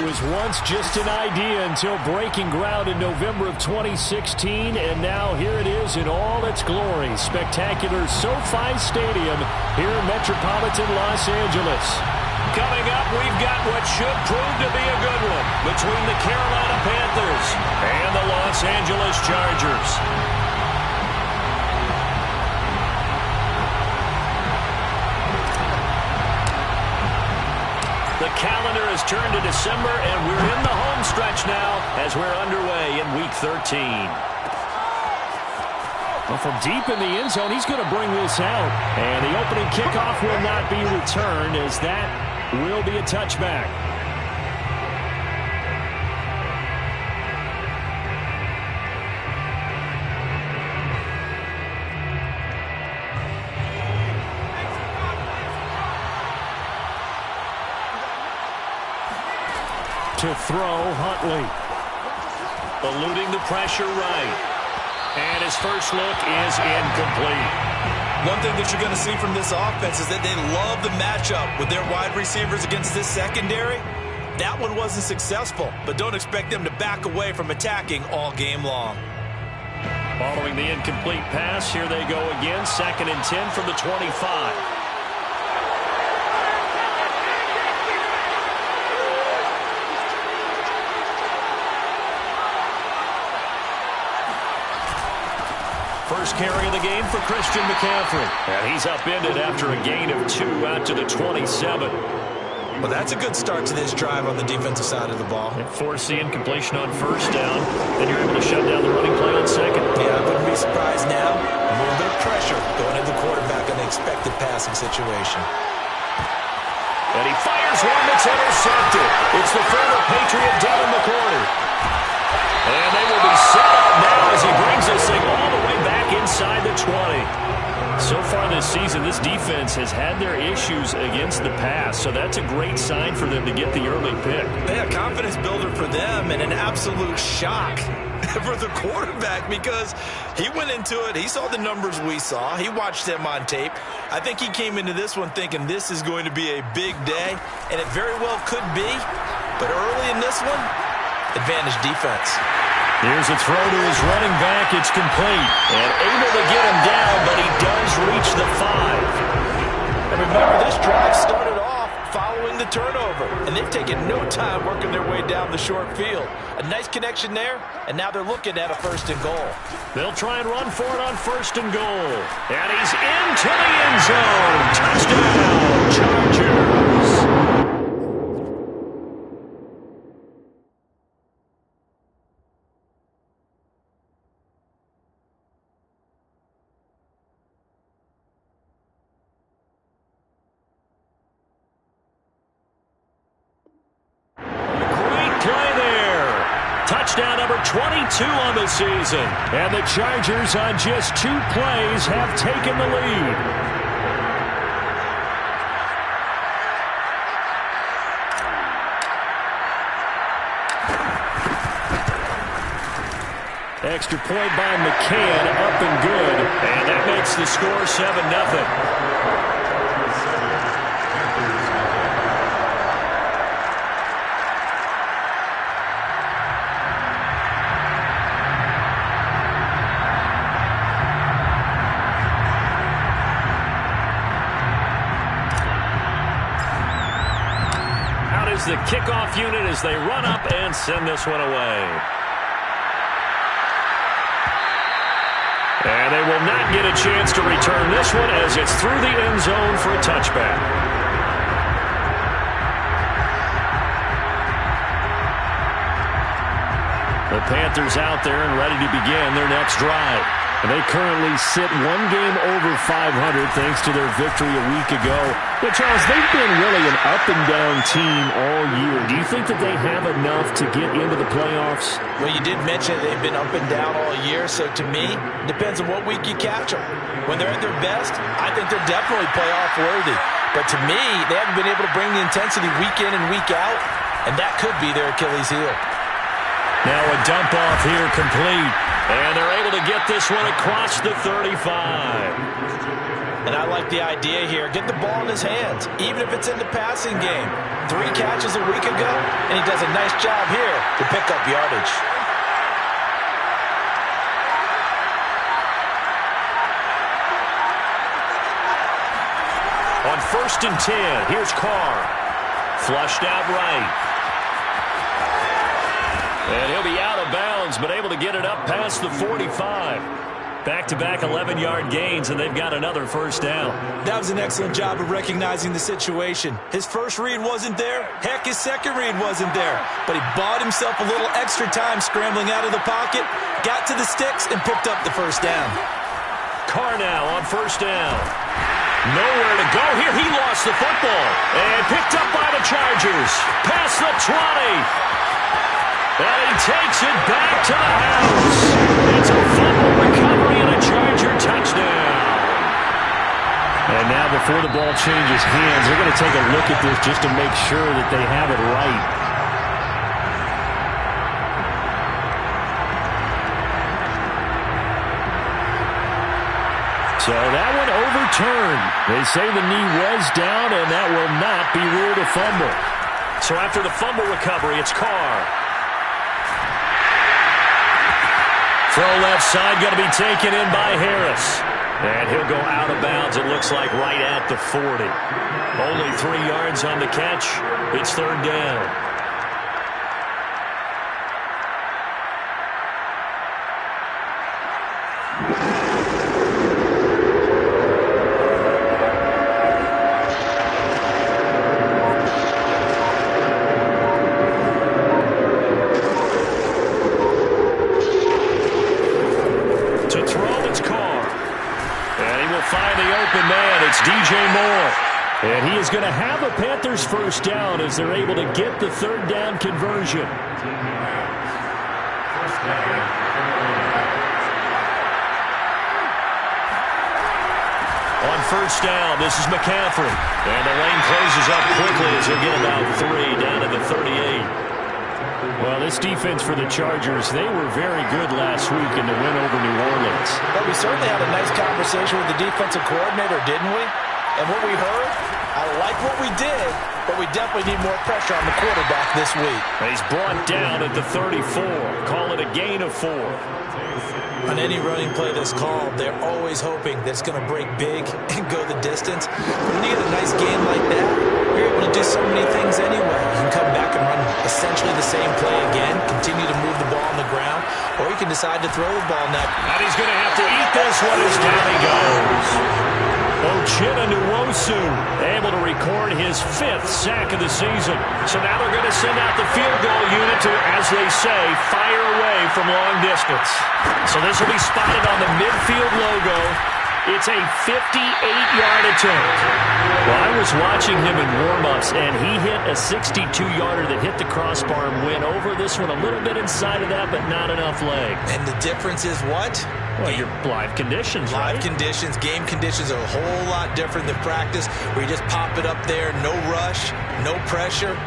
was once just an idea until breaking ground in November of 2016, and now here it is in all its glory. Spectacular SoFi Stadium here in metropolitan Los Angeles. Coming up, we've got what should prove to be a good one between the Carolina Panthers and the Los Angeles Chargers. The calendar has turned to December, and we're in the home stretch now as we're underway in Week 13. Well, from deep in the end zone, he's going to bring this out. And the opening kickoff will not be returned, as that will be a touchback. To throw, Huntley. Eluding the pressure right. And his first look is incomplete. One thing that you're going to see from this offense is that they love the matchup with their wide receivers against this secondary. That one wasn't successful, but don't expect them to back away from attacking all game long. Following the incomplete pass, here they go again. 2nd and 10 from the 25. First carry of the game for Christian McCaffrey. And he's upended after a gain of 2 out to the 27. Well, that's a good start to this drive on the defensive side of the ball. And force the incompletion on 1st down. Then you're able to shut down the running play on 2nd. Yeah, I wouldn't be surprised now. A little bit of pressure going into the quarterback in the expected passing situation. And he fires one that's intercepted. It's the former Patriot Devin McCourty. And they will be set up now as he brings this thing all the way back inside the 20. So far this season, this defense has had their issues against the pass, so that's a great sign for them to get the early pick. Yeah, a confidence builder for them and an absolute shock for the quarterback because he went into it. He saw the numbers we saw. He watched them on tape. I think he came into this one thinking this is going to be a big day, and it very well could be. But early in this one, advantage defense. Here's a throw to his running back. It's complete. And able to get him down, but he does reach the 5. And remember, this drive started off following the turnover. And they've taken no time working their way down the short field. A nice connection there, and now they're looking at a 1st and goal. They'll try and run for it on 1st and goal. And he's into the end zone. Touchdown, Chargers. Touchdown number 22 on the season. And the Chargers on just 2 plays have taken the lead. Extra point by McCann, up and good. And that makes the score 7-0. The kickoff unit as they run up and send this one away. And they will not get a chance to return this one as it's through the end zone for a touchback. The Panthers out there and ready to begin their next drive. And they currently sit 1 game over 500 thanks to their victory a week ago. But, Charles, they've been really an up-and-down team all year. Do you think that they have enough to get into the playoffs? Well, you did mention they've been up and down all year, so to me, it depends on what week you catch them. When they're at their best, I think they're definitely playoff-worthy. But to me, they haven't been able to bring the intensity week in and week out, and that could be their Achilles heel. Now a dump-off here complete. And they're able to get this one across the 35. And I like the idea here. Get the ball in his hands, even if it's in the passing game. 3 catches a week ago, and he does a nice job here to pick up yardage. On 1st and 10, here's Carr. Flushed out right. And he'll be out of bounds, but able to get it up past the 45. Back-to-back 11-yard gains, and they've got another first down. That was an excellent job of recognizing the situation. His first read wasn't there. Heck, his second read wasn't there. But he bought himself a little extra time scrambling out of the pocket, got to the sticks, and picked up the first down. Carr now on 1st down. Nowhere to go here. He lost the football. And picked up by the Chargers. Past the 20. And he takes it back to the house. It's a fumble recovery and a Charger touchdown. And now before the ball changes hands, they're going to take a look at this just to make sure that they have it right. So that one overturned. They say the knee was down, and that will not be ruled a fumble. So after the fumble recovery, it's Carr. Throw left side, going to be taken in by Harris. And he'll go out of bounds, it looks like, right at the 40. Only 3 yards on the catch. It's 3rd down. And he is going to have a Panthers first down as they're able to get the 3rd down conversion. On 1st down, this is McCaffrey. And the lane closes up quickly as he'll get about 3 down to the 38. Well, this defense for the Chargers, they were very good last week in the win over New Orleans. But we certainly had a nice conversation with the defensive coordinator, didn't we? And what we heard, I like what we did, but we definitely need more pressure on the quarterback this week. He's brought down at the 34. Call it a gain of 4. On any running play that's called, they're always hoping that it's going to break big and go the distance. But when you get a nice game like that, you're able to do so many things anyway. You can come back and run essentially the same play again, continue to move the ball on the ground, or you can decide to throw the ball next. And he's going to have to eat this one as down he goes. Ochena Nwosu able to record his 5th sack of the season. So now they're going to send out the field goal unit to, as they say, fire away from long distance. So this will be spotted on the midfield logo. It's a 58-yard attempt. Well, I was watching him in warm-ups, and he hit a 62-yarder that hit the crossbar and went over. This one a little bit inside of that, but not enough leg. And the difference is what? Well, your live conditions, right? Live conditions, game conditions are a whole lot different than practice, where you just pop it up there, no rush, no pressure.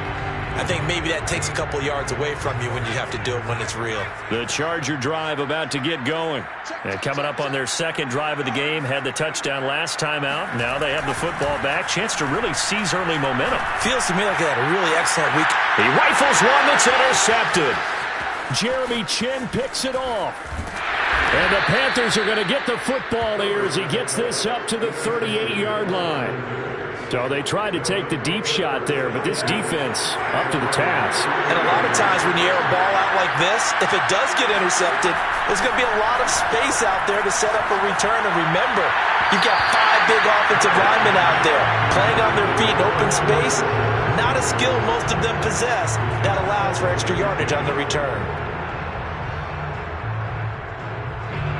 I think maybe that takes a couple yards away from you when you have to do it when it's real. The Charger drive about to get going. And coming up on their 2nd drive of the game, had the touchdown last time out. Now they have the football back. Chance to really seize early momentum. Feels to me like they had a really excellent week. He rifles one that's intercepted. Jeremy Chin picks it off. And the Panthers are going to get the football here as he gets this up to the 38-yard line. So they tried to take the deep shot there, but this defense up to the task. And a lot of times when you air a ball out like this, if it does get intercepted, there's going to be a lot of space out there to set up a return. And remember, you've got 5 big offensive linemen out there playing on their feet in open space. Not a skill most of them possess that allows for extra yardage on the return.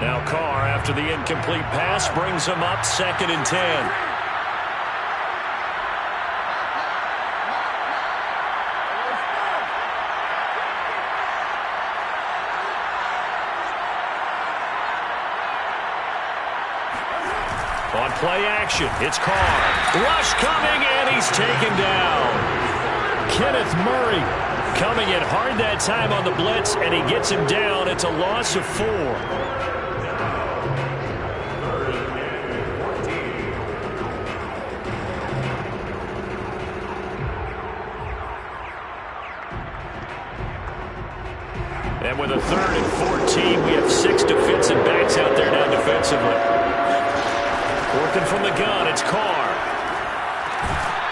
Now Carr, after the incomplete pass, brings him up 2nd and 10. On play action, it's Carr. Rush coming, and he's taken down. Kenneth Murray coming in hard that time on the blitz, and he gets him down. It's a loss of 4. With a 3rd and 14, we have 6 defensive backs out there now defensively. Working from the gun, it's Carr.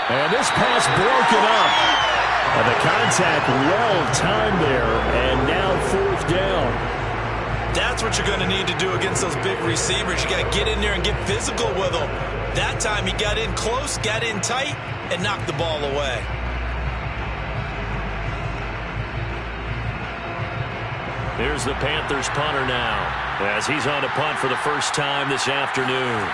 And this pass broken up. And the contact well-timed there, and now 4th down. That's what you're going to need to do against those big receivers. You got to get in there and get physical with them. That time he got in close, got in tight, and knocked the ball away. Here's the Panthers punter now, as he's on to punt for the first time this afternoon.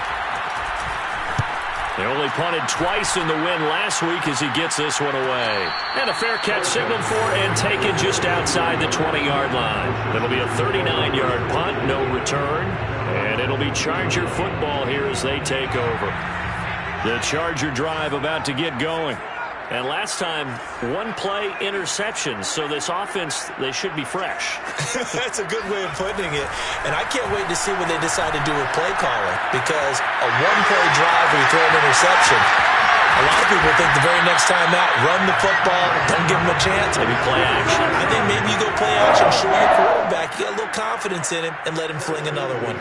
They only punted twice in the win last week as he gets this one away. And a fair catch signaled for and taken just outside the 20-yard line. It'll be a 39-yard punt, no return. And it'll be Charger football here as they take over. The Charger drive about to get going. And last time, 1-play interception. So this offense, they should be fresh. That's a good way of putting it. And I can't wait to see what they decide to do with play calling. Because a 1-play drive where you throw an interception, a lot of people think the very next time out, run the football, don't give them a chance. Maybe play action. I think maybe you go play action, show your quarterback, you get a little confidence in him, and let him fling another one.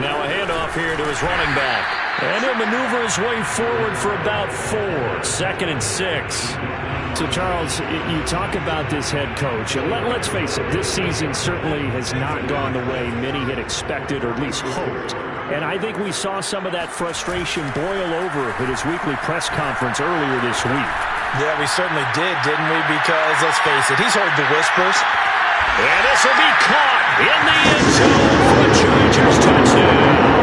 Now a handoff here to his running back. And he'll maneuver his way forward for about 4. 2nd and 6. So, Charles, you talk about this head coach. Let's face it, this season certainly has not gone the way many had expected or at least hoped. And I think we saw some of that frustration boil over at his weekly press conference earlier this week. Yeah, we certainly did, didn't we? Because, let's face it, he's heard the whispers. And this will be caught in the end zone for a Chargers touchdown.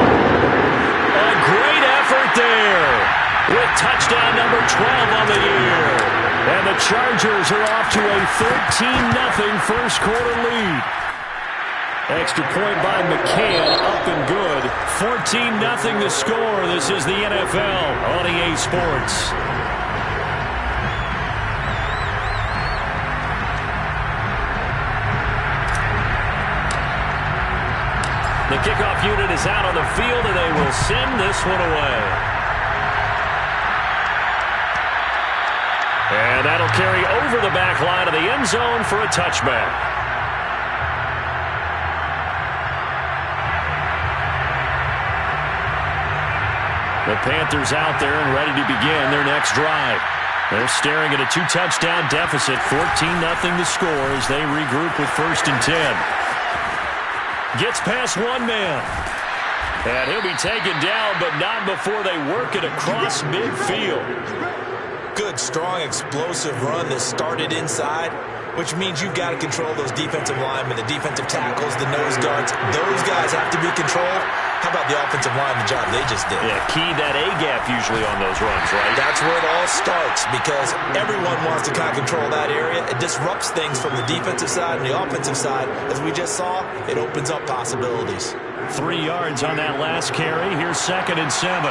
A great effort there with touchdown number 12 on the year. And the Chargers are off to a 13-0 first quarter lead. Extra point by McCann, up and good. 14-0 the score. This is the NFL on EA Sports. The kickoff unit is out on the field, and they will send this one away. And that'll carry over the back line of the end zone for a touchback. The Panthers out there and ready to begin their next drive. They're staring at a 2-touchdown deficit, 14-0 the score as they regroup with 1st and 10. Gets past one man. And he'll be taken down, but not before they work it across midfield. Good, strong, explosive run that started inside, which means you've got to control those defensive linemen, the defensive tackles, the nose guards. Those guys have to be controlled. How about the offensive line, the job they just did? Yeah, key that A-gap usually on those runs, right? That's where it all starts because everyone wants to kind of control that area. It disrupts things from the defensive side and the offensive side. As we just saw, it opens up possibilities. 3 yards on that last carry. Here's 2nd and 7.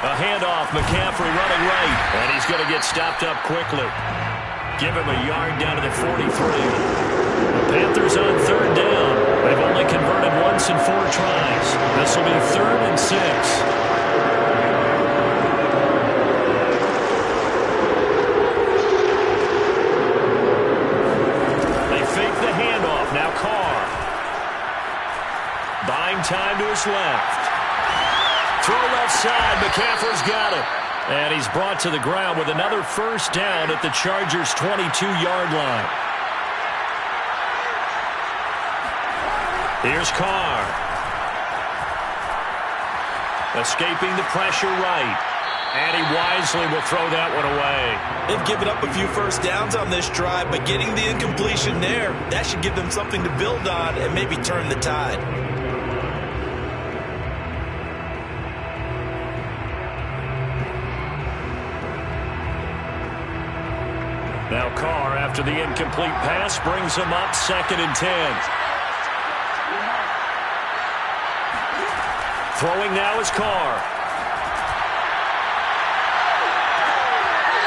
A handoff, McCaffrey running right, and he's going to get stopped up quickly. Give him a yard down to the 43. The Panthers on 3rd down. They've only converted once in 4 tries. This will be 3rd and 6. They fake the handoff. Now Carr. Buying time to his left. Throw left side. McCaffrey's got it. And he's brought to the ground with another 1st down at the Chargers' 22-yard line. Here's Carr. Escaping the pressure right. And he wisely will throw that one away. They've given up a few 1st downs on this drive, but getting the incompletion there, that should give them something to build on and maybe turn the tide. Now Carr, after the incomplete pass, brings him up 2nd and 10. Throwing now is Carr.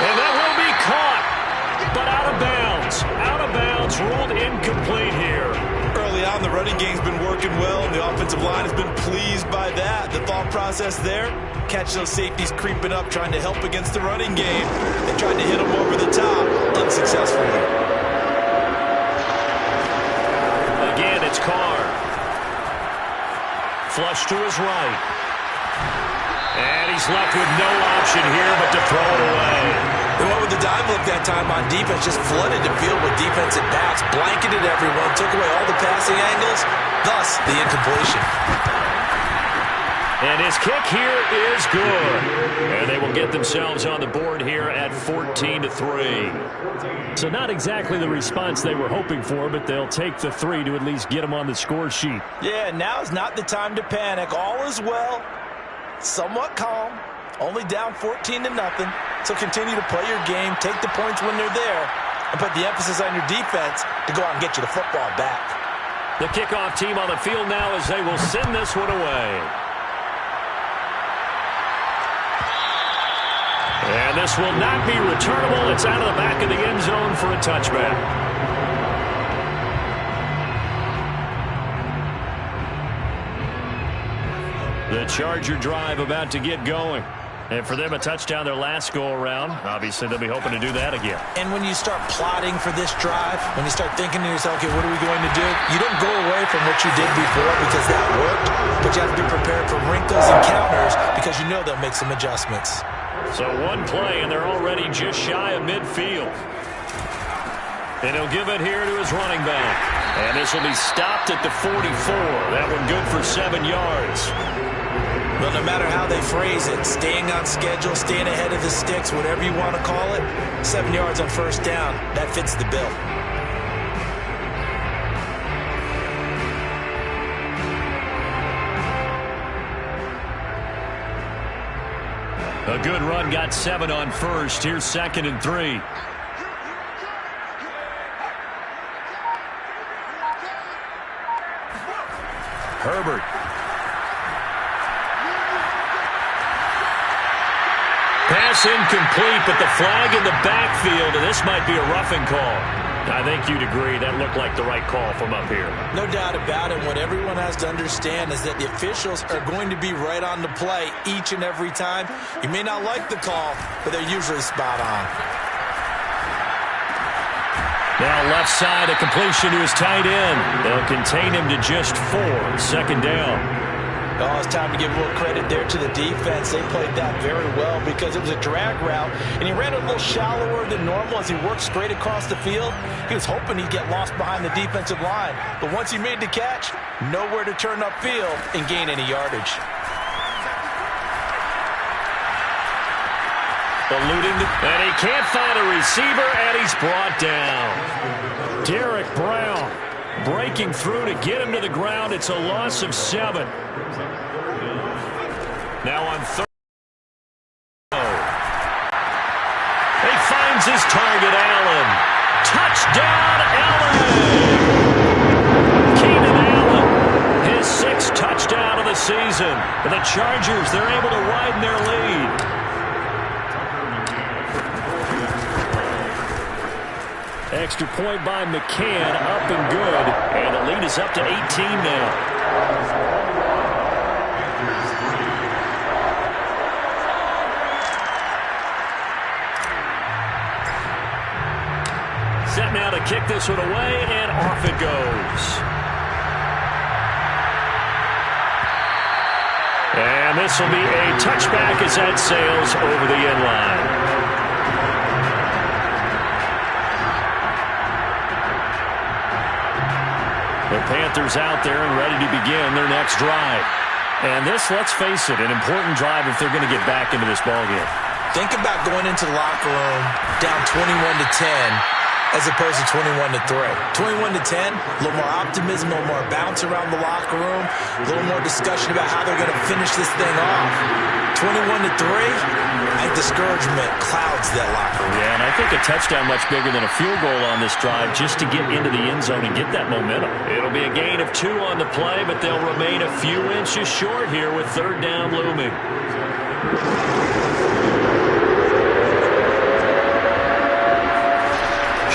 And that will be caught, but out of bounds. Out of bounds, ruled incomplete here. Early on, the running game's been working well, and the offensive line has been pleased by that. The thought process there, catch those safeties creeping up, trying to help against the running game. They tried to hit them over the top, unsuccessfully. Again, it's Carr. Flush to his right. And he's left with no option here but to throw it away. They went with the dive look that time on defense, just flooded the field with defensive backs, blanketed everyone, took away all the passing angles, thus the incompletion. And his kick here is good. And they will get themselves on the board here at 14-3. So not exactly the response they were hoping for, but they'll take the 3 to at least get them on the score sheet. Yeah, now is not the time to panic. All is well. Somewhat calm, only down 14-0, so continue to play your game, take the points when they're there, and put the emphasis on your defense to go out and get you the football back. The kickoff team on the field now as they will send this one away. And this will not be returnable. It's out of the back of the end zone for a touchback. The Charger drive about to get going. And for them, a touchdown their last go-around. Obviously, they'll be hoping to do that again. And when you start plotting for this drive, when you start thinking to yourself, okay, what are we going to do? You don't go away from what you did before because that worked, but you have to be prepared for wrinkles and counters because you know they'll make some adjustments. So one play, and they're already just shy of midfield. And he'll give it here to his running back. And this will be stopped at the 44. That one good for 7 yards. Well, no matter how they phrase it, staying on schedule, staying ahead of the sticks, whatever you want to call it, 7 yards on first down, that fits the bill. A good run got 7 on first. Here's 2nd and 3. Herbert. Pass incomplete, but the flag in the backfield, and this might be a roughing call. I think you'd agree that looked like the right call from up here. No doubt about it. What everyone has to understand is that the officials are going to be right on the play each and every time. You may not like the call, but they're usually spot on. Now left side, a completion to his tight end. They'll contain him to just 4. 2nd down. Oh, it's time to give a little credit there to the defense. They played that very well because it was a drag route, and he ran a little shallower than normal as he worked straight across the field. He was hoping he'd get lost behind the defensive line, but once he made the catch, nowhere to turn upfield and gain any yardage. Eluding, and he can't find a receiver, and he's brought down. Derek Brown breaking through to get him to the ground. It's a loss of 7. Now on 3rd. He finds his target, Allen. Touchdown, Allen! Keenan Allen, his 6th touchdown of the season. And the Chargers, they're able to widen their lead. Extra point by McCann, up and good. And the lead is up to 18 now. Set now to kick this one away, and off it goes. And this will be a touchback as that sails over the end line. The Panthers out there and ready to begin their next drive. And this, let's face it, an important drive if they're going to get back into this ballgame. Think about going into the locker room down 21-10 as opposed to 21-3. 21-10, a little more optimism, a little more bounce around the locker room, a little more discussion about how they're going to finish this thing off. 21-3, I think discouragement clouds that locker room. Yeah, and I think a touchdown much bigger than a field goal on this drive just to get into the end zone and get that momentum. It'll be a gain of 2 on the play, but they'll remain a few inches short here with 3rd down looming.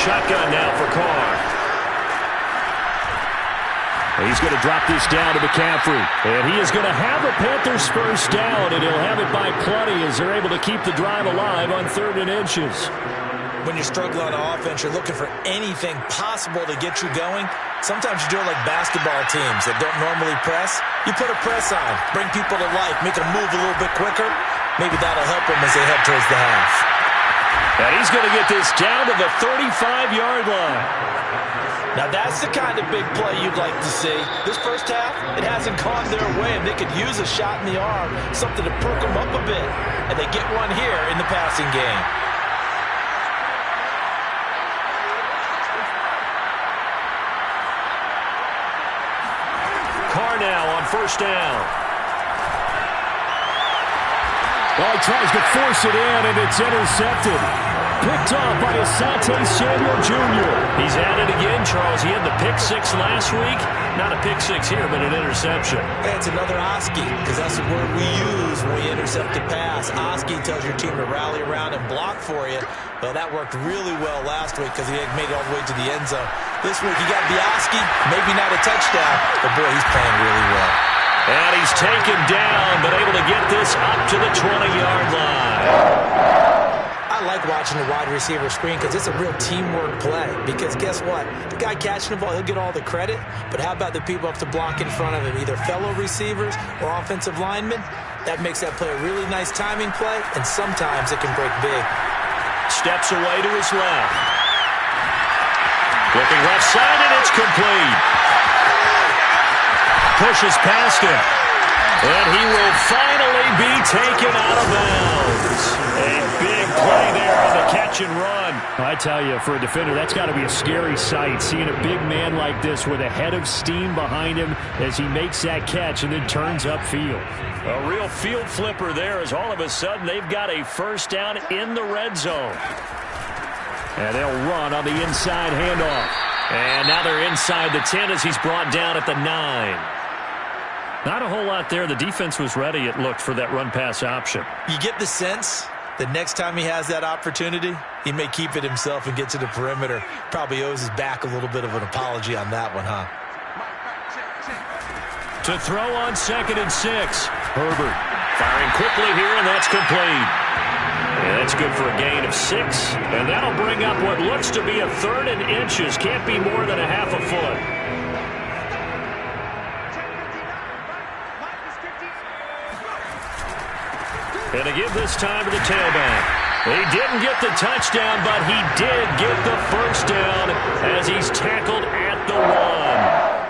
Shotgun now for Carr. He's going to drop this down to McCaffrey. And he is going to have the Panthers first down, and he'll have it by plenty as they're able to keep the drive alive on 3rd and inches. When you struggle on offense, you're looking for anything possible to get you going. Sometimes you do it like basketball teams that don't normally press. You put a press on, bring people to life, make them move a little bit quicker. Maybe that'll help them as they head towards the half. And he's going to get this down to the 35-yard line. Now that's the kind of big play you'd like to see. This first half, it hasn't gone their way, and they could use a shot in the arm, something to perk them up a bit. And they get one here in the passing game. Now on first down. Well, he tries to force it in, and it's intercepted. Picked off by Asante Samuel Jr. He's at it again, Charles. He had the pick 6 last week. Not a pick 6 here, but an interception. Hey, it's another Oski, because that's the word we use when we intercept a pass. Oski tells your team to rally around and block for you. Well, that worked really well last week because he had made it all the way to the end zone. This week, he got the Oski, maybe not a touchdown, but boy, he's playing really well. And he's taken down, but able to get this up to the 20-yard line. I like watching the wide receiver screen because it's a real teamwork play. Because guess what? The guy catching the ball, he'll get all the credit. But how about the people up to block in front of him, either fellow receivers or offensive linemen? That makes that play a really nice timing play, and sometimes it can break big. Steps away to his left. Looking left side, and it's complete. Pushes past him. And he will finally be taken out of bounds. A big play there on the catch and run. I tell you, for a defender, that's got to be a scary sight, seeing a big man like this with a head of steam behind him as he makes that catch and then turns upfield. A real field flipper there as all of a sudden they've got a first down in the red zone. And they'll run on the inside handoff. And now they're inside the 10 as he's brought down at the 9. Not a whole lot there. The defense was ready, it looked, for that run-pass option. You get the sense that next time he has that opportunity, he may keep it himself and get to the perimeter. Probably owes his back a little bit of an apology on that one, huh? To throw on 2nd and 6. Herbert firing quickly here, and that's complete. And that's good for a gain of 6. And that'll bring up what looks to be a 3rd and inches. Can't be more than a half a foot. And to give this time to the tailback. He didn't get the touchdown, but he did get the first down as he's tackled at the 1.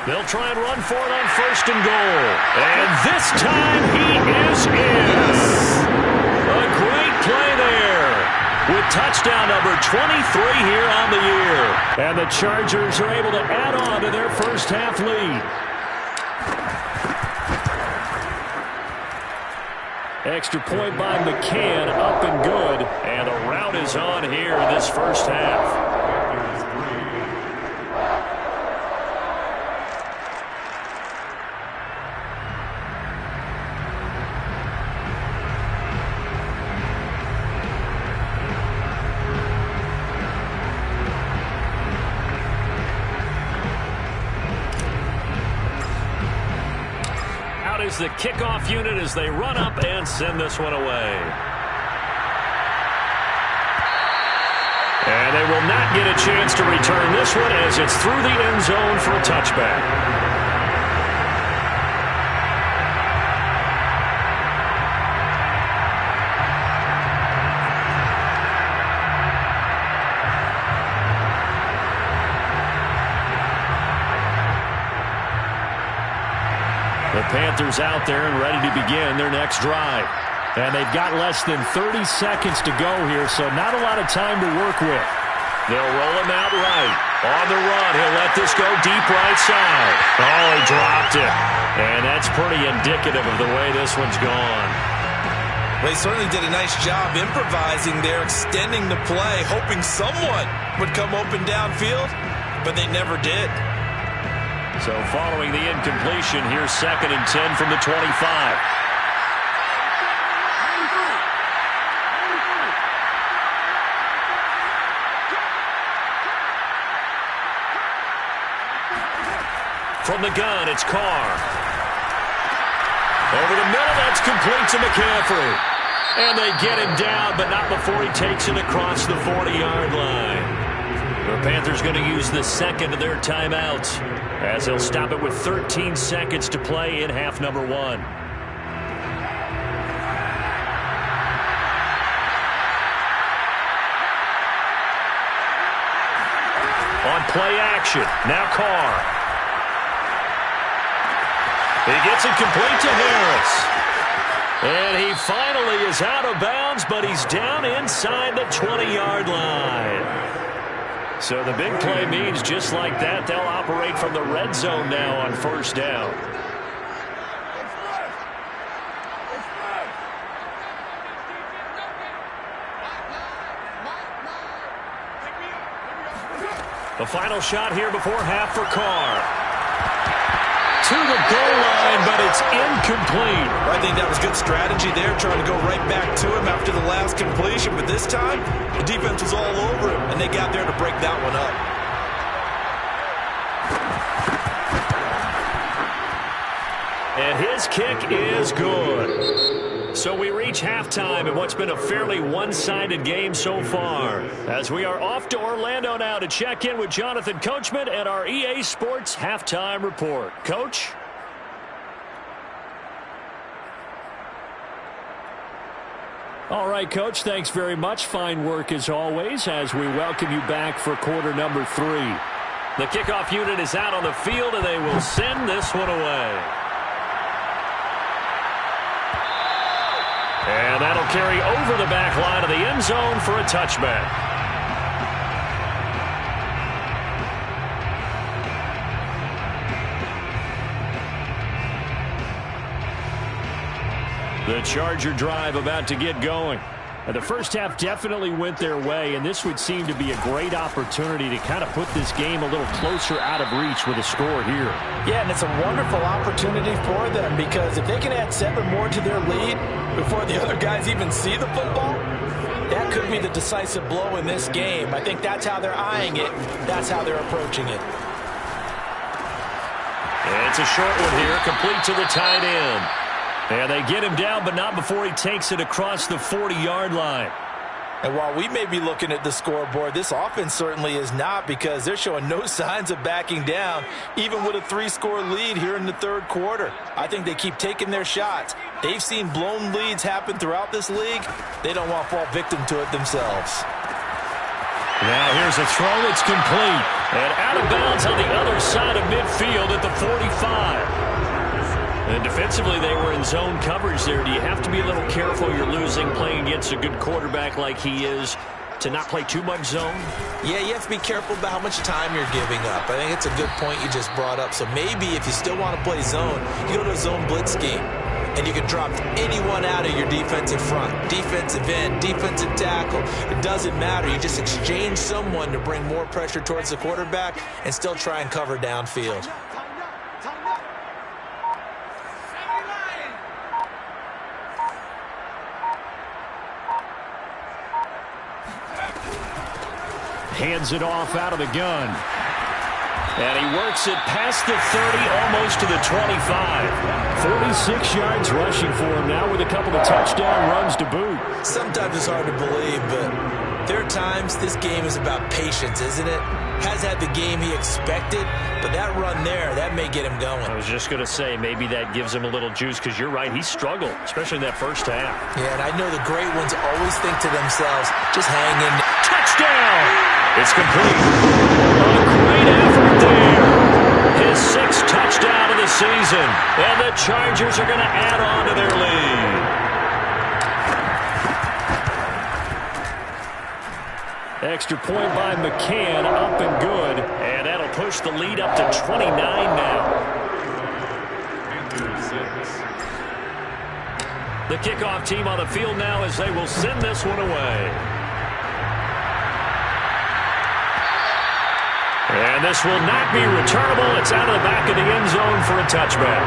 They'll try and run for it on 1st and goal. And this time he is in. A great play there. With touchdown number 23 here on the year. And the Chargers are able to add on to their first half lead. Extra point by McCann, up and good. And the rout is on here in this first half. The kickoff unit as they run up and send this one away. And they will not get a chance to return this one as it's through the end zone for a touchback. The Panthers out there and ready to begin their next drive. And they've got less than 30 seconds to go here, so not a lot of time to work with. They'll roll him out right. On the run, he'll let this go deep right side. Oh, he dropped it. And that's pretty indicative of the way this one's gone. Well, he certainly did a nice job improvising there, extending the play, hoping someone would come open downfield, but they never did. So following the incompletion, here's 2nd and 10 from the 25. From the gun, it's Carr. Over the middle, that's complete to McCaffrey. And they get him down, but not before he takes it across the 40-yard line. The Panthers going to use the 2nd of their timeouts, as they'll stop it with 13 seconds to play in half number 1. On play action, now Carr. He gets it complete to Harris. And he finally is out of bounds, but he's down inside the 20-yard line. So the big play means just like that, they'll operate from the red zone now on 1st down. The final shot here before half for Carr. To the goal line, but it's incomplete. I think that was good strategy there, trying to go right back to him after the last completion. But this time, the defense was all over him, and they got there to break that one up. And his kick is good. So we reach halftime in what's been a fairly one-sided game so far, as we are off to Orlando now to check in with Jonathan Coachman and our EA Sports Halftime Report. Coach? All right, Coach, thanks very much. Fine work as always as we welcome you back for quarter number 3. The kickoff unit is out on the field, and they will send this one away. And that'll carry over the back line of the end zone for a touchback. The Charger drive about to get going. And the first half definitely went their way, and this would seem to be a great opportunity to kind of put this game a little closer out of reach with a score here. Yeah, and it's a wonderful opportunity for them, because if they can add 7 more to their lead before the other guys even see the football, that could be the decisive blow in this game. I think that's how they're eyeing it. That's how they're approaching it. And it's a short one here, complete to the tight end. And they get him down, but not before he takes it across the 40-yard line. And while we may be looking at the scoreboard, this offense certainly is not, because they're showing no signs of backing down, even with a 3-score lead here in the 3rd quarter. I think they keep taking their shots. They've seen blown leads happen throughout this league. They don't want to fall victim to it themselves. Now here's a throw that's complete. And out of bounds on the other side of midfield at the 45. And defensively, they were in zone coverage there. Do you have to be a little careful? You're losing, playing against a good quarterback like he is, to not play too much zone? Yeah, you have to be careful about how much time you're giving up. I think it's a good point you just brought up. So maybe if you still want to play zone, you go to a zone blitz scheme, and you can drop anyone out of your defensive front. Defensive end, defensive tackle. It doesn't matter. You just exchange someone to bring more pressure towards the quarterback and still try and cover downfield. Hands it off out of the gun. And he works it past the 30, almost to the 25. 46 yards rushing for him now with a couple of touchdown runs to boot. Sometimes it's hard to believe, but there are times this game is about patience, isn't it? Has had the game he expected, but that run there, that may get him going. I was just going to say, maybe that gives him a little juice, because you're right, he struggled, especially in that first half. Yeah, and I know the great ones always think to themselves, just hang in. Touchdown! It's complete. A great effort there. His 6th touchdown of the season. And the Chargers are going to add on to their lead. Extra point by McCann, up and good. And that'll push the lead up to 29 now. The kickoff team on the field now as they will send this one away. And this will not be returnable. It's out of the back of the end zone for a touchback.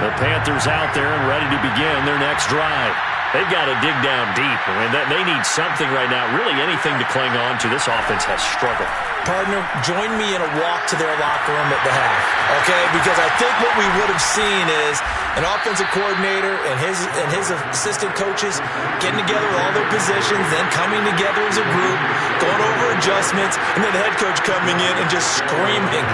The Panthers out there and ready to begin their next drive. They've got to dig down deep. I mean, they need something right now, really anything to cling on to. This offense has struggled. Partner, join me in a walk to their locker room at the half, okay? Because I think what we would have seen is an offensive coordinator and his assistant coaches getting together with all their positions, then coming together as a group, going over adjustments, and then the head coach coming in and just screaming,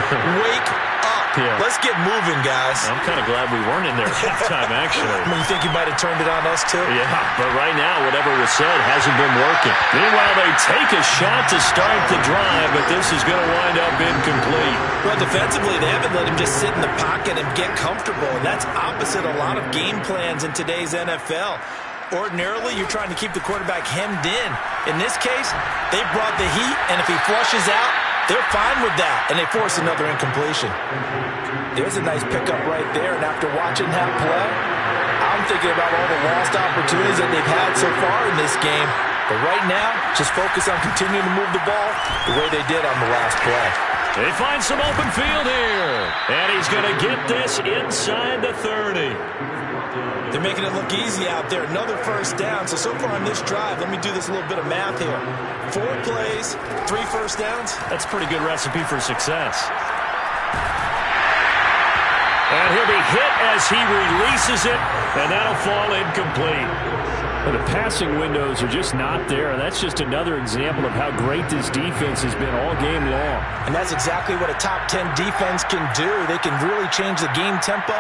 "Wake up. Yeah. Let's get moving, guys." I'm kind of glad we weren't in there at halftime, actually. I mean, you think you might have turned it on us, too? Yeah, but right now, whatever was said hasn't been working. Meanwhile, they take a shot to start the drive, but this is going to wind up incomplete. Well, defensively, they haven't let him just sit in the pocket and get comfortable, and that's opposite a lot of game plans in today's NFL. Ordinarily, you're trying to keep the quarterback hemmed in. In this case, they brought the heat, and if he flushes out, they're fine with that, and they force another incompletion. There's a nice pickup right there, and after watching that play, I'm thinking about all the lost opportunities that they've had so far in this game. But right now, just focus on continuing to move the ball the way they did on the last play. They find some open field here, and he's going to get this inside the 30. They're making it look easy out there. Another first down. So far on this drive, let me do this little bit of math here. 4 plays, 3 first downs. That's a pretty good recipe for success. And he'll be hit as he releases it, and that'll fall incomplete. Well, the passing windows are just not there. That's just another example of how great this defense has been all game long. And that's exactly what a top 10 defense can do. They can really change the game tempo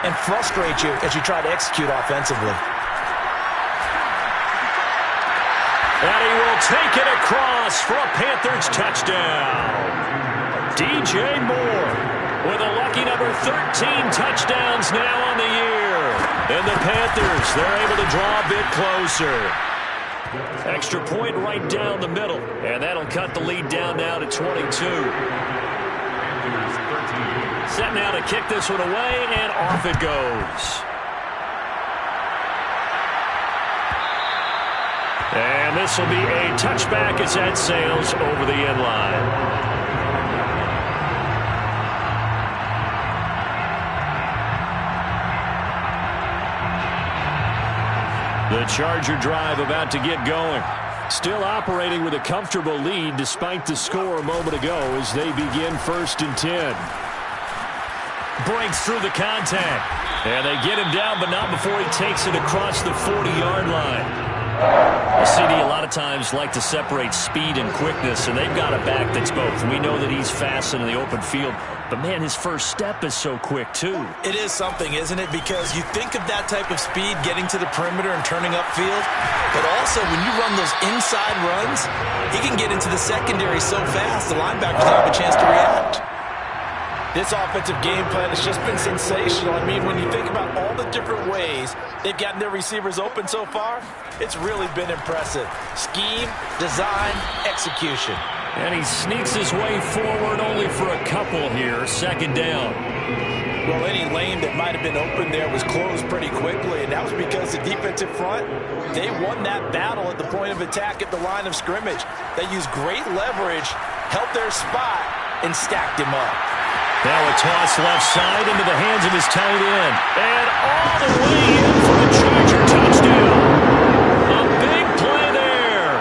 and frustrate you as you try to execute offensively. And he will take it across for a Panthers touchdown. DJ Moore with a lucky number 13 touchdowns now on the year. And the Panthers, they're able to draw a bit closer. Extra point right down the middle. And that'll cut the lead down now to 22. Set now to kick this one away, and off it goes. And this will be a touchback as that sails over the end line. The Charger drive about to get going. Still operating with a comfortable lead despite the score a moment ago as they begin 1st and 10. Breaks through the contact. And they get him down, but not before he takes it across the 40-yard line. CD a lot of times like to separate speed and quickness, and they've got a back that's both. We know that he's fast in the open field, but man, his first step is so quick too. It is something, isn't it? Because you think of that type of speed getting to the perimeter and turning upfield, but also when you run those inside runs, he can get into the secondary so fast the linebackers don't have a chance to react. This offensive game plan has just been sensational. I mean, when you think about all the different ways they've gotten their receivers open so far, it's really been impressive. Scheme, design, execution. And he sneaks his way forward only for a couple here. 2nd down. Well, any lane that might have been open there was closed pretty quickly, and that was because the defensive front, they won that battle at the point of attack at the line of scrimmage. They used great leverage, held their spot, and stacked him up. Now a toss left side into the hands of his tight end. And all the way in for a Charger touchdown. A big play there.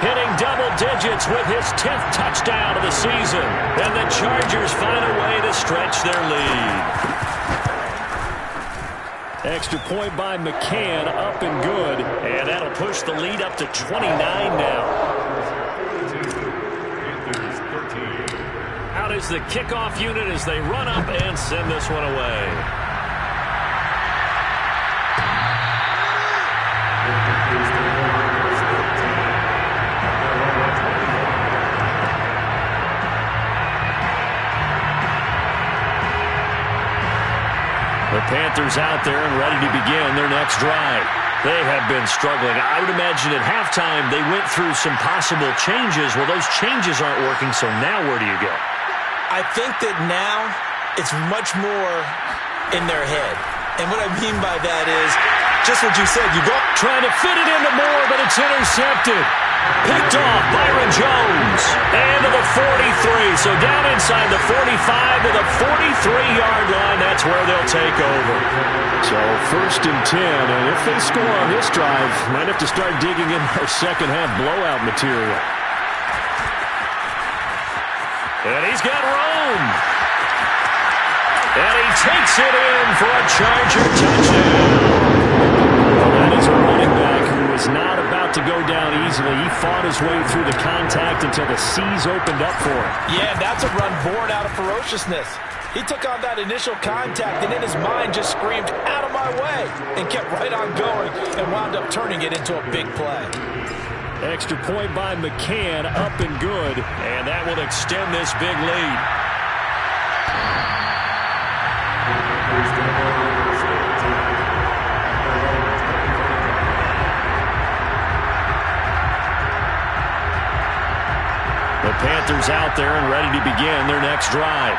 Hitting double digits with his 10th touchdown of the season. And the Chargers find a way to stretch their lead. Extra point by McCann, up and good. And that'll push the lead up to 29 now. Out is the kickoff unit as they run up and send this one away. The Panthers out there and ready to begin their next drive. They have been struggling. I would imagine at halftime they went through some possible changes. Well, those changes aren't working, so now where do you go? I think that now it's much more in their head. And what I mean by that is just what you said. You go trying to fit it into Moore, but it's intercepted. Picked off Byron Jones. And to the 43. So down inside the 45 to the 43-yard line. That's where they'll take over. So 1st and 10. And if they score on this drive, might have to start digging in their second-half blowout material. And he's got Rome. And he takes it in for a Charger touchdown. Well, that is a running back who is not about to go down easily. He fought his way through the contact until the seas opened up for him. Yeah, that's a run born out of ferociousness. He took on that initial contact and in his mind just screamed, out of my way, and kept right on going and wound up turning it into a big play. Extra point by McCann, up and good, and that will extend this big lead. The Panthers out there and ready to begin their next drive.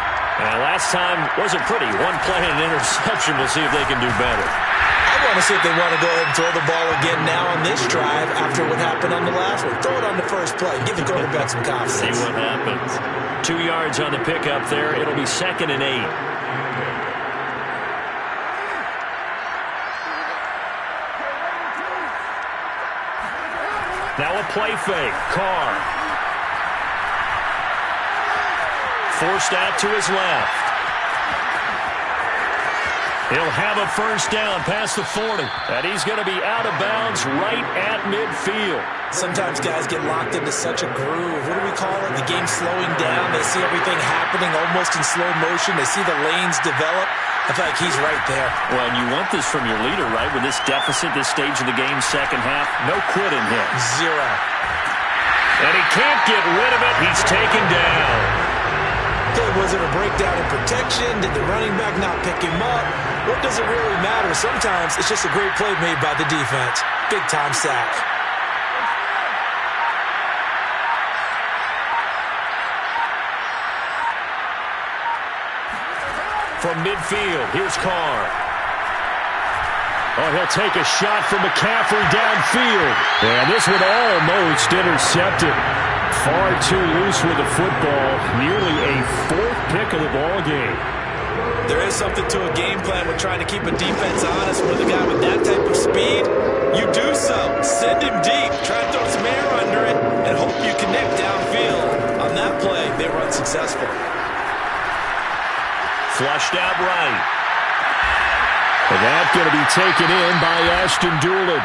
Last time wasn't pretty. One play and an interception. We'll see if they can do better. I want to see if they want to go ahead and throw the ball again now on this drive after what happened on the last one. Throw it on the first play. Give the quarterback some confidence. See what happens. 2 yards on the pickup there. It'll be 2nd and 8. Now a play fake. Carr. Forced out to his left. He'll have a first down past the 40. And he's going to be out of bounds right at midfield. Sometimes guys get locked into such a groove. What do we call it? The game slowing down. They see everything happening almost in slow motion. They see the lanes develop. I feel like he's right there. Well, and you want this from your leader, right? With this deficit, this stage of the game, second half, no quitting him. Zero. And he can't get rid of it. He's taken down. Was it a breakdown in protection? Did the running back not pick him up? What does it really matter? Sometimes it's just a great play made by the defense. Big-time sack. From midfield, here's Carr. Oh, he'll take a shot from McCaffrey downfield. And this one almost intercepted. Far too loose with the football. Nearly a 4th pick of the ball game. There is something to a game plan with trying to keep a defense honest with a guy with that type of speed. You do so. Send him deep. Try to throw some air under it and hope you connect downfield. On that play, they were unsuccessful. Flushed out right. And that's going to be taken in by Ashton Doolin.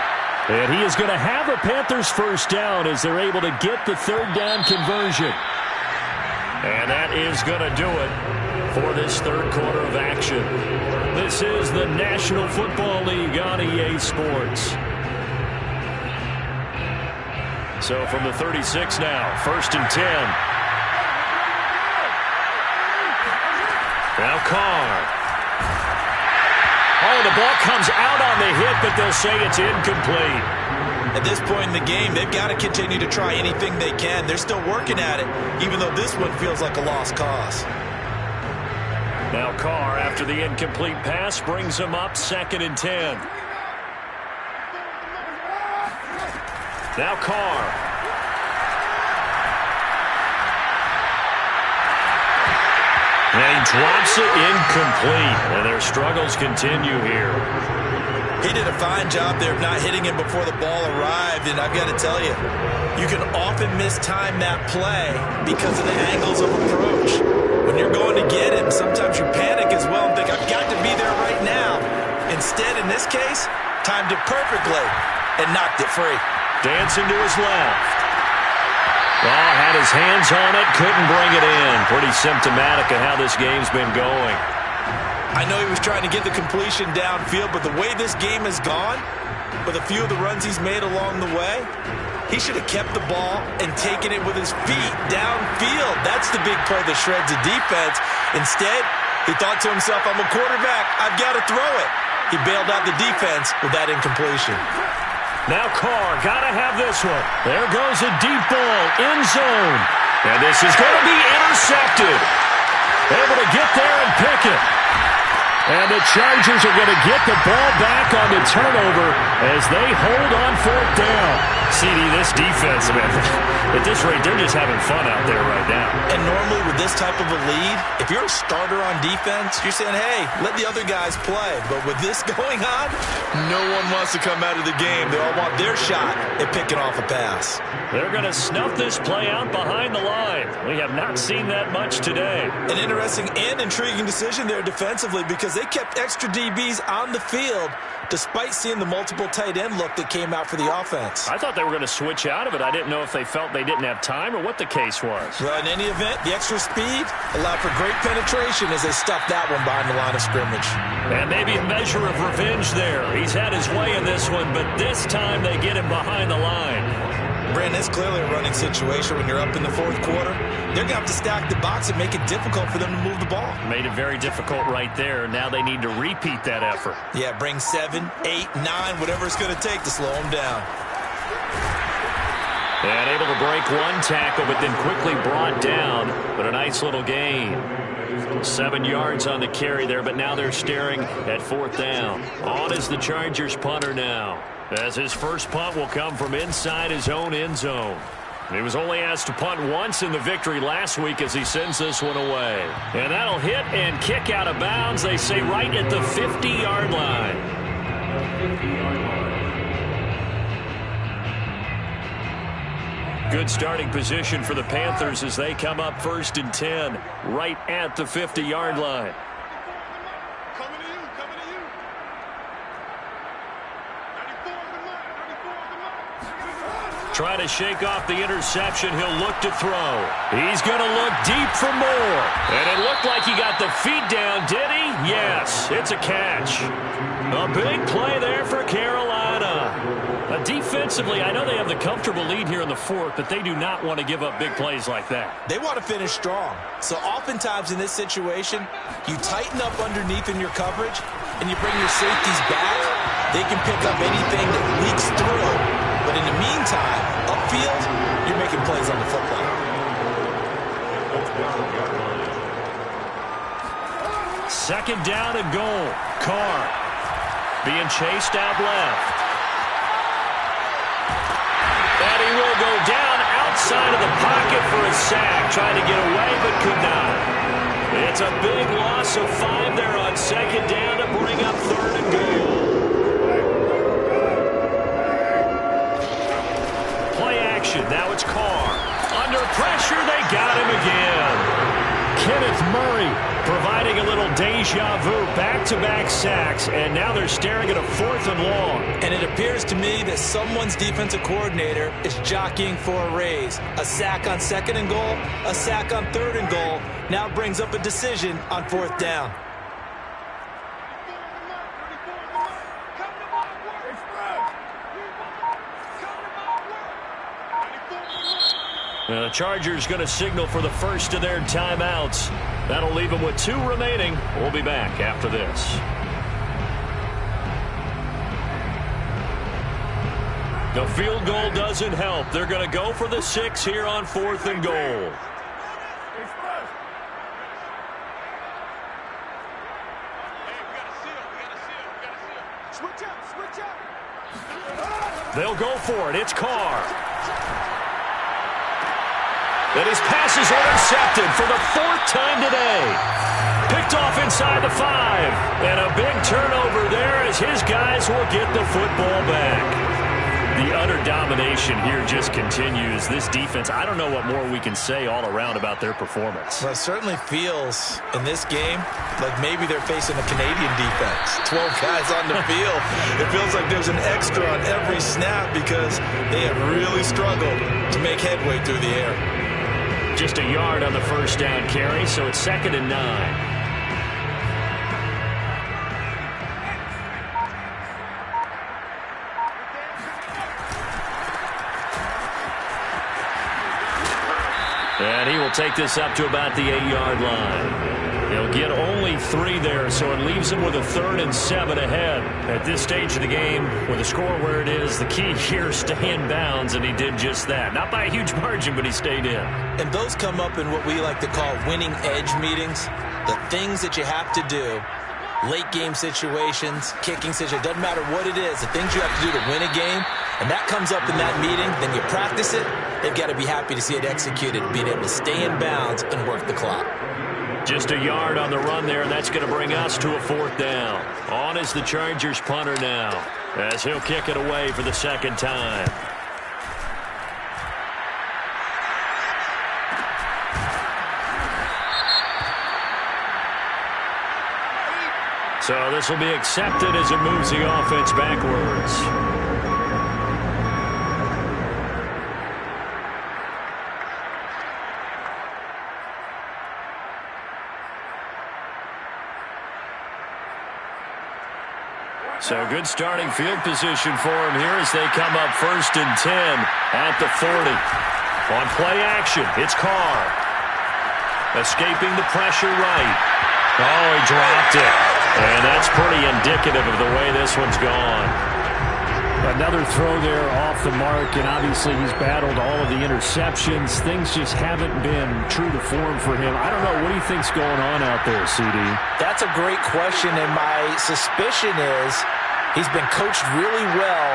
And he is going to have a Panthers first down as they're able to get the 3rd down conversion. And that is going to do it for this 3rd quarter of action. This is the National Football League on EA Sports. So from the 36 now, 1st and 10. Now Carr. Oh, the ball comes out on the hit, but they'll say it's incomplete. At this point in the game, they've got to continue to try anything they can. They're still working at it, even though this one feels like a lost cause. Now Carr, after the incomplete pass, brings him up 2nd and 10. Now Carr. And he drops it incomplete. And their struggles continue here. He did a fine job there of not hitting him before the ball arrived. And I've got to tell you, you can often mistime that play because of the angles of approach. When you're going to get him, sometimes you panic as well and think, I've got to be there right now. Instead, in this case, timed it perfectly and knocked it free. Dancing to his left. Oh, had his hands on it, couldn't bring it in. Pretty symptomatic of how this game's been going. I know he was trying to get the completion downfield, but the way this game has gone, with a few of the runs he's made along the way, he should have kept the ball and taken it with his feet downfield. That's the big play that shreds the defense. Instead, he thought to himself, I'm a quarterback, I've got to throw it. He bailed out the defense with that incompletion. Now Carr, gotta have this one. There goes a deep ball, end zone. And this is going to be intercepted. Able to get there and pick it. And the Chargers are going to get the ball back on the turnover as they hold on fourth down. CD, this defense, man, at this rate, they're just having fun out there right now. And normally with this type of a lead, if you're a starter on defense, you're saying, hey, let the other guys play. But with this going on, no one wants to come out of the game. They all want their shot at picking off a pass. They're going to snuff this play out behind the line. We have not seen that much today. An interesting and intriguing decision there defensively because they kept extra DBs on the field despite seeing the multiple tight end look that came out for the offense. I thought they were going to switch out of it. I didn't know if they felt they didn't have time or what the case was. Well, in any event, the extra speed allowed for great penetration as they stuffed that one behind the line of scrimmage. And maybe a measure of revenge there. He's had his way in this one, but this time they get him behind the line. Brandon, it's clearly a running situation when you're up in the fourth quarter. They're going to have to stack the box and make it difficult for them to move the ball. Made it very difficult right there. Now they need to repeat that effort. Yeah, bring 7, 8, 9, whatever it's going to take to slow them down. And able to break one tackle, but then quickly brought down. But a nice little gain. 7 yards on the carry there, but now they're staring at fourth down. On is the Chargers punter now, as his first punt will come from inside his own end zone. He was only asked to punt once in the victory last week as he sends this one away. And that'll hit and kick out of bounds, they say, right at the 50-yard line. Good starting position for the Panthers as they come up 1st and 10, right at the 50-yard line. Trying to shake off the interception. He'll look to throw. He's going to look deep for more. And it looked like he got the feet down, did he? Yes, it's a catch. A big play there for Carolina. Defensively, I know they have the comfortable lead here in the fourth, but they do not want to give up big plays like that. They want to finish strong. So oftentimes in this situation, you tighten up underneath in your coverage, and you bring your safeties back. They can pick up anything that leaks through. But in the meantime, upfield, you're making plays on the football. Second down and goal. Carr being chased out left. And he will go down outside of the pocket for a sack. Trying to get away, but could not. It's a big loss of 5 there on second down to bring up 3rd and goal. Play action. Now it's Carr. Under pressure, they got him again. Kenneth Murray providing a little deja vu, back-to-back sacks, and now they're staring at a 4th and long. And it appears to me that someone's defensive coordinator is jockeying for a raise. A sack on 2nd and goal, a sack on 3rd and goal, now brings up a decision on 4th down. The Chargers going to signal for the first of their timeouts. That'll leave them with 2 remaining. We'll be back after this. The field goal doesn't help. They're going to go for the 6 here on 4th and goal. They'll go for it. It's Carr. And his pass is intercepted for the 4th time today. Picked off inside the 5. And a big turnover there as his guys will get the football back. The utter domination here just continues. This defense, I don't know what more we can say all around about their performance. Well, it certainly feels in this game like maybe they're facing a Canadian defense. 12 guys on the field. It feels like there's an extra on every snap because they have really struggled to make headway through the air. Just a yard on the first down carry, so it's 2nd and 9. And he will take this up to about the 8-yard line. He'll get only 3 there, so it leaves him with a 3rd and 7 ahead. At this stage of the game, with the score where it is, the key here is stay in bounds, and he did just that. Not by a huge margin, but he stayed in. And those come up in what we like to call winning edge meetings. The things that you have to do late game situations, kicking situations, doesn't matter what it is, the things you have to do to win a game, and that comes up in that meeting, then you practice it, they've got to be happy to see it executed, being able to stay in bounds and work the clock. Just a yard on the run there, and that's going to bring us to a 4th down. On is the Chargers punter now, as he'll kick it away for the 2nd time. So this will be accepted as it moves the offense backwards. So good starting field position for him here as they come up 1st and 10 at the 40. On play action, it's Carr. Escaping the pressure right. Oh, he dropped it. And that's pretty indicative of the way this one's gone. Another throw there off the mark, and obviously he's battled all of the interceptions. Things just haven't been true to form for him. I don't know. What do you think's going on out there, CD? That's a great question, and my suspicion is he's been coached really well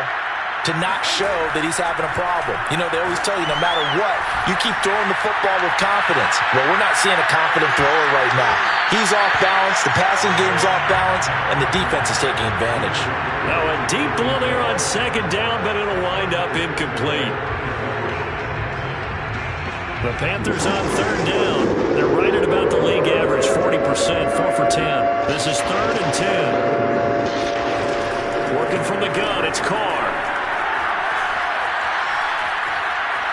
to not show that he's having a problem. You know, they always tell you no matter what, you keep throwing the football with confidence. Well, we're not seeing a confident thrower right now. He's off balance, the passing game's off balance, and the defense is taking advantage. Now a deep ball there on 2nd down, but it'll wind up incomplete. The Panthers on 3rd down. They're right at about the league average, 40%, 4 for 10. This is 3rd and 10. Working from the gun, it's Carr.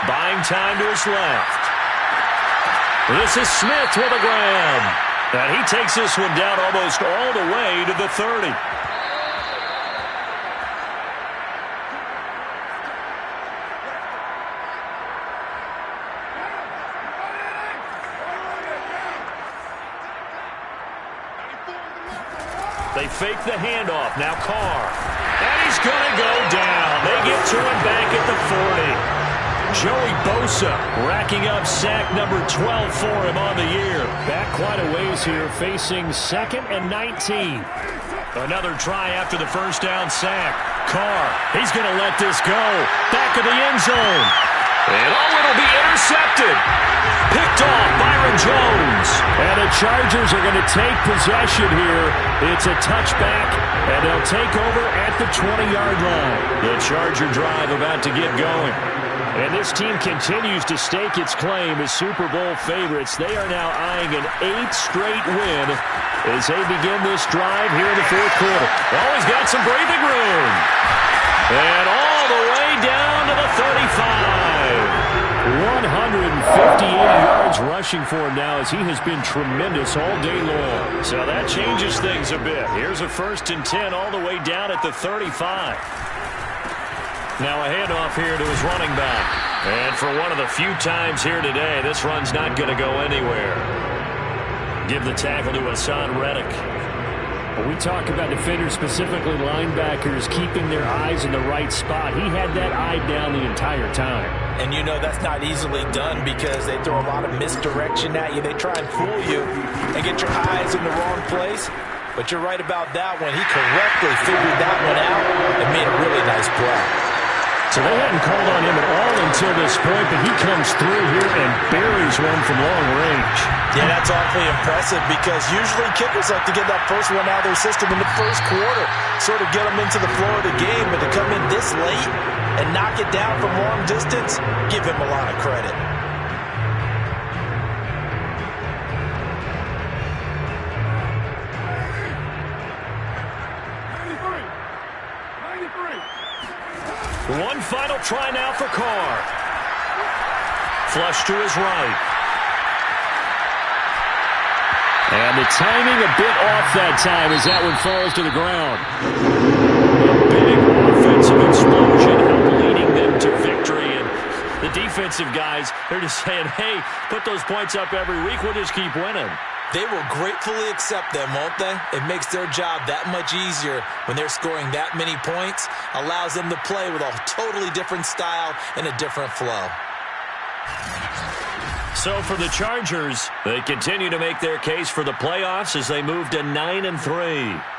Buying time to his left. This is Smith with a grab. And he takes this one down almost all the way to the 30. They fake the handoff. Now Carr. And he's going to go down. They get to him back at the 40. Joey Bosa racking up sack number 12 for him on the year. Back quite a ways here, facing 2nd and 19. Another try after the 1st down sack. Carr, he's going to let this go. Back of the end zone. And it'll be intercepted. Picked off Byron Jones. And the Chargers are going to take possession here. It's a touchback, and they'll take over at the 20-yard line. The Charger drive about to get going. And this team continues to stake its claim as Super Bowl favorites. They are now eyeing an 8th straight win as they begin this drive here in the 4th quarter. Oh, he's got some breathing room. And all the way down to the 35. 158 yards rushing for him now as he has been tremendous all day long. So that changes things a bit. Here's a 1st and 10 all the way down at the 35. Now a handoff here to his running back. And for one of the few times here today, this run's not going to go anywhere. Give the tackle to Hassan Reddick. When we talk about defenders, specifically linebackers, keeping their eyes in the right spot, he had that eye down the entire time. And you know that's not easily done because they throw a lot of misdirection at you. They try and fool you and get your eyes in the wrong place. But you're right about that one. He correctly figured that one out and made a really nice play. So they hadn't called on him at all until this point, but he comes through here and buries one from long range. Yeah, that's awfully impressive because usually kickers like to get that first one out of their system in the 1st quarter, sort of get them into the flow of the game, but to come in this late and knock it down from long distance, give him a lot of credit. One final try now for Carr. Flush to his right. And the timing a bit off that time as that one falls to the ground. A big offensive explosion leading them to victory. And the defensive guys, they're just saying, hey, put those points up every week. We'll just keep winning. They will gratefully accept them, won't they? It makes their job that much easier when they're scoring that many points. Allows them to play with a totally different style and a different flow. So for the Chargers, they continue to make their case for the playoffs as they move to 9-3.